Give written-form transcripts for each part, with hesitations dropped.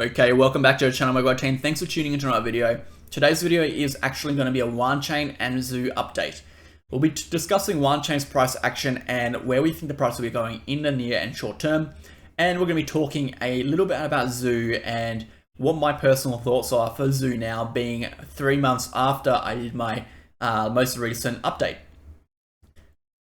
Okay, welcome back to our channel, MegaWhale. Thanks for tuning into another video. Today's video is actually going to be a Wanchain and Zoo update. We'll be discussing Wanchain's price action and where we think the price will be going in the near and short term. And we're going to be talking a little bit about Zoo and what my personal thoughts are for Zoo now, being 3 months after I did my most recent update.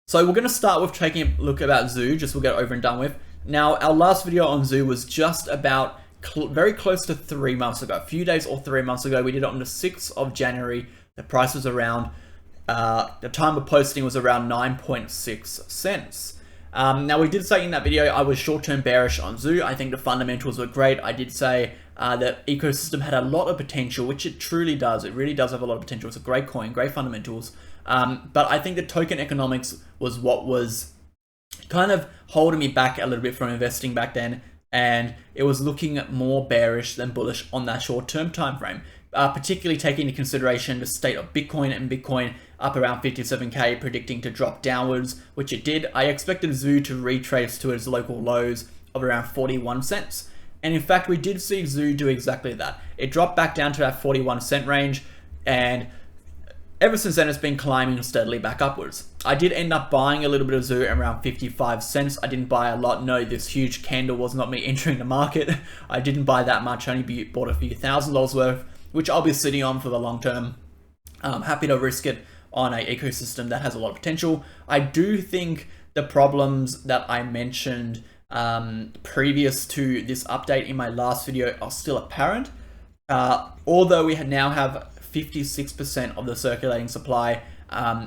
So we're going to start with taking a look about Zoo, just we'll get over and done with. Now, our last video on Zoo was just about very close to 3 months ago, a few days or 3 months ago. We did it on the 6th of January. The price was around, the time of posting was around 9.6 cents. Now, we did say in that video I was short-term bearish on Zoo. I think the fundamentals were great. I did say that ecosystem had a lot of potential, which it truly does. It really does have a lot of potential. It's a great coin, great fundamentals. But I think the token economics was what was kind of holding me back a little bit from investing back then. And it was looking more bearish than bullish on that short-term time frame, particularly taking into consideration the state of Bitcoin and Bitcoin up around 57k, predicting to drop downwards, which it did. I expected Zoo to retrace to its local lows of around 41 cents. And in fact, we did see Zoo do exactly that. It dropped back down to that 41 cent range, and ever since then, it's been climbing steadily back upwards. I did end up buying a little bit of Zoo at around 55 cents. I didn't buy a lot. No, this huge candle was not me entering the market. I didn't buy that much. I only bought a few $1,000s worth, which I'll be sitting on for the long term. I'm happy to risk it on an ecosystem that has a lot of potential. I do think the problems that I mentioned previous to this update in my last video are still apparent. Although we now have 56% of the circulating supply,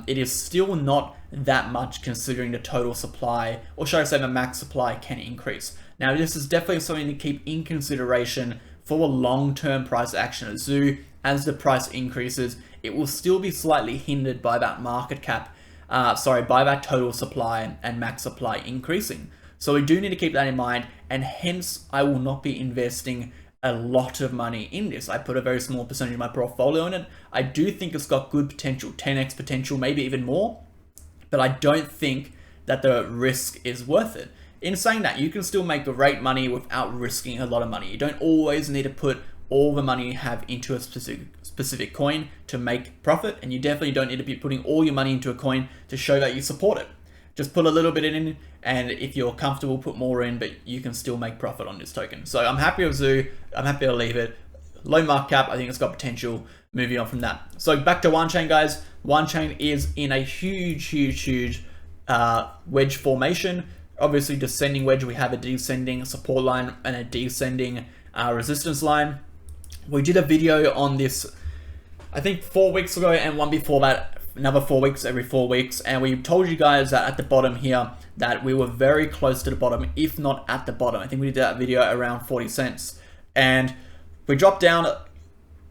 it is still not that much considering the total supply, or should I say the max supply can increase. Now, this is definitely something to keep in consideration for a long-term price action at Zoo. As the price increases, it will still be slightly hindered by that market cap, by that total supply and max supply increasing. So we do need to keep that in mind, and hence I will not be investing a lot of money in this. I put a very small percentage of my portfolio in it. I do think it's got good potential, 10x potential, maybe even more, but I don't think that the risk is worth it. In saying that, you can still make great money without risking a lot of money. You don't always need to put all the money you have into a specific coin to make profit, and you definitely don't need to be putting all your money into a coin to show that you support it. Just put a little bit in, and if you're comfortable, put more in, but you can still make profit on this token. So I'm happy with Zoo. I'm happy to leave it. Low market cap, I think it's got potential. Moving on from that. So back to Wanchain, guys. Wanchain is in a huge wedge formation. Obviously, descending wedge, we have a descending support line and a descending resistance line. We did a video on this, I think 4 weeks ago, and one before that, another 4 weeks, every 4 weeks, and we told you guys that at the bottom here that we were very close to the bottom, if not at the bottom. I think we did that video around 40 cents, and we dropped down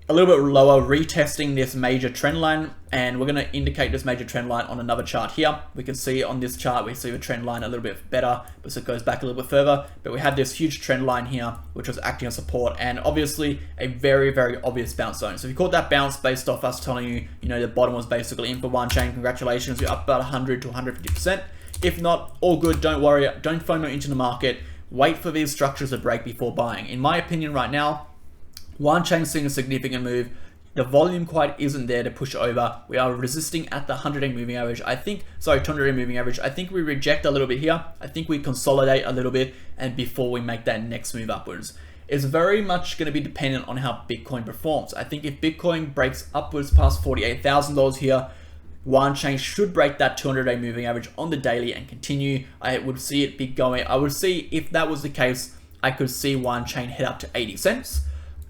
a little bit lower, retesting this major trend line, and we're going to indicate this major trend line on another chart here. We can see on this chart, we see the trend line a little bit better because it goes back a little bit further, but we had this huge trend line here, which was acting as support, and obviously a very obvious bounce zone. So if you caught that bounce based off us telling you, the bottom was basically in for Wanchain, congratulations, you're up about 100 to 150%. If not, all good, don't worry, don't FOMO into the market, wait for these structures to break before buying. In my opinion right now, Wanchain's seeing a significant move. The volume quite isn't there to push over. We are resisting at the 100-day moving average. 200-day moving average. I think we reject a little bit here. I think we consolidate a little bit, and before we make that next move upwards. It's very much going to be dependent on how Bitcoin performs. I think if Bitcoin breaks upwards past $48,000 here, Wanchain should break that 200-day moving average on the daily and continue. I would see it be going. I would see, if that was the case, I could see Wanchain head up to 80 cents.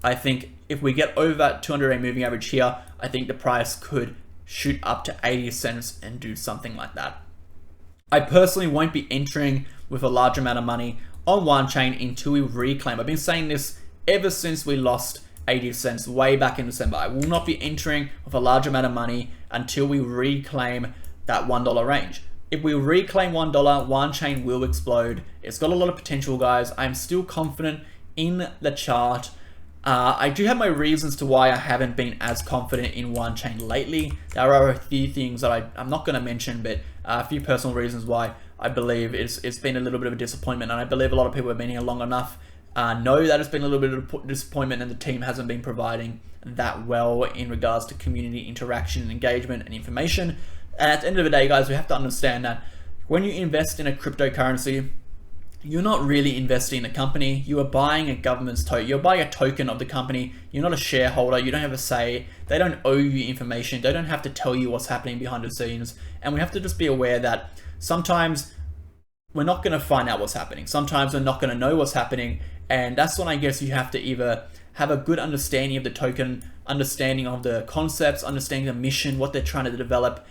I think if we get over that 200-day moving average here, I think the price could shoot up to 80 cents and do something like that. I personally won't be entering with a large amount of money on Wanchain until we reclaim. I've been saying this ever since we lost 80 cents way back in December. I will not be entering with a large amount of money until we reclaim that $1 range. If we reclaim $1, Wanchain will explode. It's got a lot of potential, guys. I'm still confident in the chart. I do have my reasons to why I haven't been as confident in Wanchain lately. There are a few things that I'm not going to mention, but a few personal reasons why I believe it's been a little bit of a disappointment, and I believe a lot of people have been here long enough know that it's been a little bit of disappointment and the team hasn't been providing that well in regards to community interaction and engagement and information. And at the end of the day, guys, we have to understand that when you invest in a cryptocurrency, you're not really investing in a company. You are buying a government's token. You're buying a token of the company. You're not a shareholder. You don't have a say. They don't owe you information. They don't have to tell you what's happening behind the scenes. And we have to just be aware that sometimes we're not going to find out what's happening. Sometimes we're not going to know what's happening. And that's when I guess you have to either have a good understanding of the token, understanding of the concepts, understanding the mission, what they're trying to develop,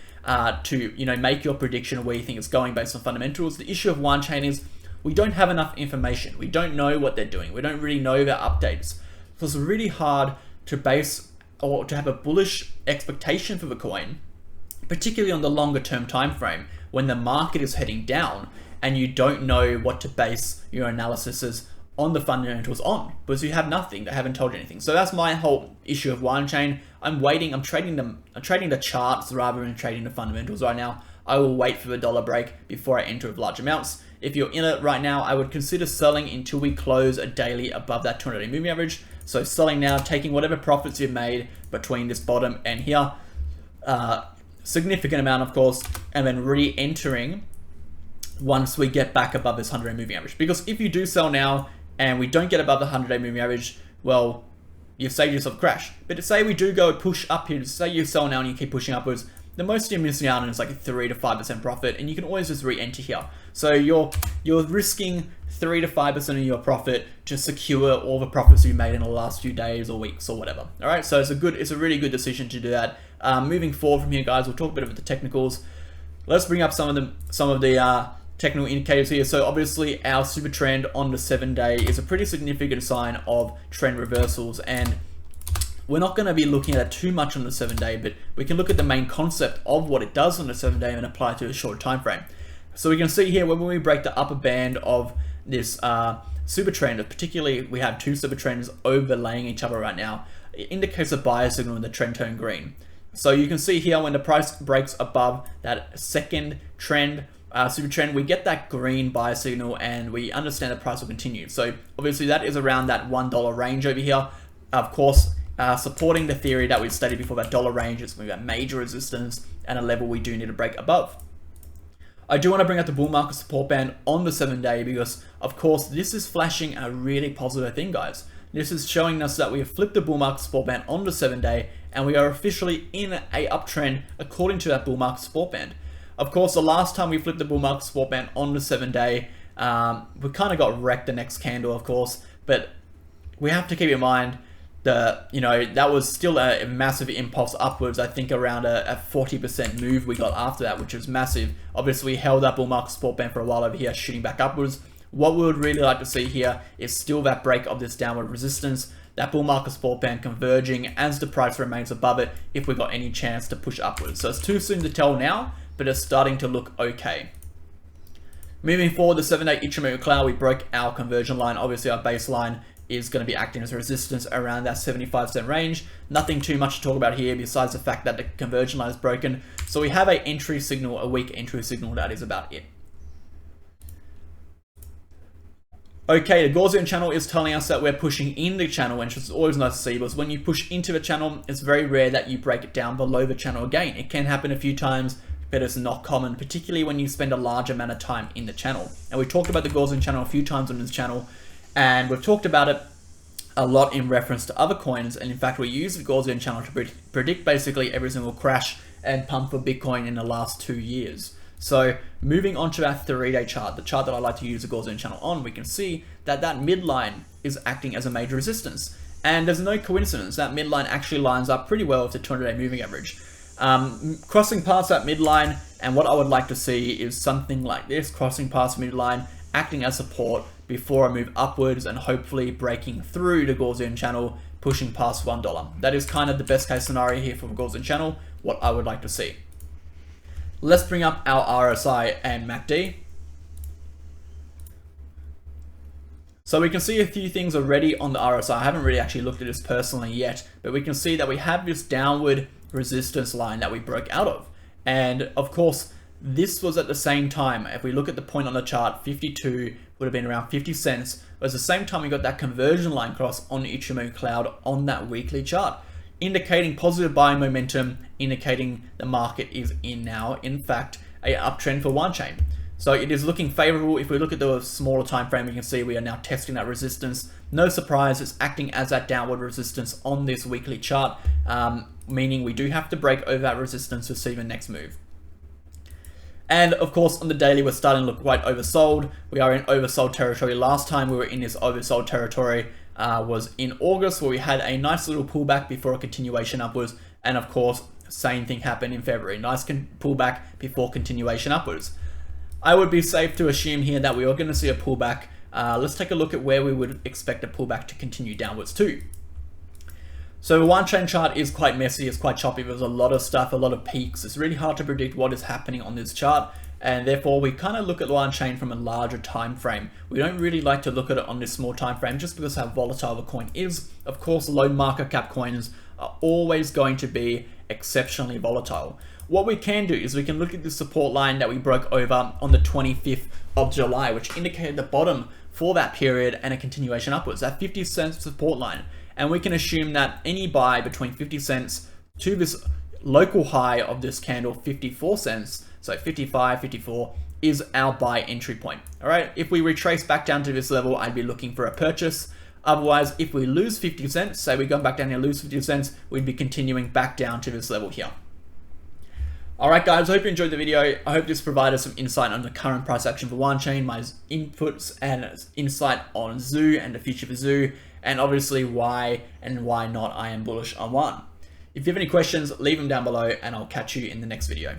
to make your prediction of where you think it's going based on fundamentals. The issue of Wanchain is we don't have enough information. We don't know what they're doing. We don't really know their updates. So it's really hard to base or to have a bullish expectation for the coin, particularly on the longer term time frame when the market is heading down and you don't know what to base your analysis on the fundamentals on, because you have nothing. They haven't told you anything. So that's my whole issue of Wanchain. I'm waiting. I'm trading the charts rather than trading the fundamentals right now. I will wait for the dollar break before I enter with large amounts. If you're in it right now, I would consider selling until we close a daily above that 200-day moving average. So selling now, taking whatever profits you've made between this bottom and here, significant amount of course, and then re-entering once we get back above this 100-day moving average. Because if you do sell now and we don't get above the 100-day moving average, well, you've saved yourself a crash. But say we do go push up here, say you sell now and you keep pushing upwards, the most you're missing out on is like a 3 to 5% profit, and you can always just re-enter here. So you're risking 3 to 5% of your profit to secure all the profits you made in the last few days or weeks or whatever. All right, so it's a really good decision to do that. Moving forward from here, guys, we'll talk a bit about the technicals. Let's bring up some of the technical indicators here. So obviously our super trend on the 7-day is a pretty significant sign of trend reversals, and we're not going to be looking at it too much on the 7-day, but we can look at the main concept of what it does on the 7-day and apply it to a short time frame. So we can see here when we break the upper band of this super trend, particularly we have two super trends overlaying each other right now, it indicates a buyer signal when the trend turned green. So you can see here when the price breaks above that second trend, super trend, we get that green buyer signal and we understand the price will continue. So obviously that is around that $1 range over here. Of course, supporting the theory that we've studied before, that dollar range is going to be a major resistance and a level we do need to break above. I do want to bring up the bull market support band on the 7-day because, of course, this is flashing a really positive thing, guys. This is showing us that we have flipped the bull market support band on the 7-day and we are officially in a uptrend according to that bull market support band. Of course, the last time we flipped the bull market support band on the 7-day, we kind of got wrecked the next candle, of course, but we have to keep in mind that was still a massive impulse upwards. I think around a 40% move we got after that, which was massive. Obviously, we held that bull market support band for a while over here, shooting back upwards. What we would really like to see here is still that break of this downward resistance, that bull market support band converging as the price remains above it if we got any chance to push upwards. So it's too soon to tell now, but it's starting to look okay. Moving forward, the 7-day intraday cloud, we broke our conversion line. Obviously, our baseline is going to be acting as a resistance around that 75% range. Nothing too much to talk about here besides the fact that the conversion line is broken. So we have an entry signal, a weak entry signal. That is about it. Okay, the Gaussian channel is telling us that we're pushing in the channel, which is always nice to see, because when you push into the channel, it's very rare that you break it down below the channel again. It can happen a few times, but it's not common, particularly when you spend a large amount of time in the channel. And we talked about the Gaussian channel a few times on this channel, and we've talked about it a lot in reference to other coins. And in fact, we use the Gaussian channel to predict basically every single crash and pump for Bitcoin in the last 2 years. So moving on to our 3-day chart, the chart that I like to use the Gaussian channel on, we can see that that midline is acting as a major resistance. And there's no coincidence, that midline actually lines up pretty well with the 200-day moving average. Crossing past that midline, and what I would like to see is something like this, crossing past midline, acting as support before I move upwards and hopefully breaking through the Gaussian channel, pushing past $1. That is kind of the best case scenario here for the Gaussian channel, what I would like to see. Let's bring up our RSI and MACD. So we can see a few things already on the RSI. I haven't really actually looked at this personally yet, but we can see that we have this downward resistance line that we broke out of. And of course, This was at the same time, if we look at the point on the chart, 52 would have been around 50 cents. It was the same time we got that conversion line cross on Ichimoku Cloud on that weekly chart, indicating positive buying momentum, indicating the market is in now, in fact, a uptrend for Wanchain. So it is looking favorable. If we look at the smaller time frame, we can see we are now testing that resistance. No surprise, it's acting as that downward resistance on this weekly chart, meaning we do have to break over that resistance to see the next move. And of course, on the daily, we're starting to look quite oversold. We are in oversold territory. Last time we were in this oversold territory was in August, where we had a nice little pullback before a continuation upwards. And of course, same thing happened in February. Nice pullback before continuation upwards. I would be safe to assume here that we are going to see a pullback. Let's take a look at where we would expect a pullback to continue downwards to. So the Wanchain chart is quite messy, it's quite choppy, there's a lot of stuff, a lot of peaks. It's really hard to predict what is happening on this chart, and therefore we kind of look at Wanchain from a larger time frame. We don't really like to look at it on this small time frame just because how volatile the coin is. Of course, low market cap coins are always going to be exceptionally volatile. What we can do is we can look at the support line that we broke over on the 25th of July, which indicated the bottom for that period and a continuation upwards, that 50 cent support line. And we can assume that any buy between 50 cents to this local high of this candle, 54 cents, so 55, 54, is our buy entry point. All right, if we retrace back down to this level, I'd be looking for a purchase. Otherwise, if we lose 50 cents, say we go back down here, lose 50 cents, we'd be continuing back down to this level here. All right, guys, I hope you enjoyed the video. I hope this provided some insight on the current price action for Wanchain, my inputs and insight on Zoo and the future for Zoo, and obviously why and why not I am bullish on Wan. If you have any questions, leave them down below and I'll catch you in the next video.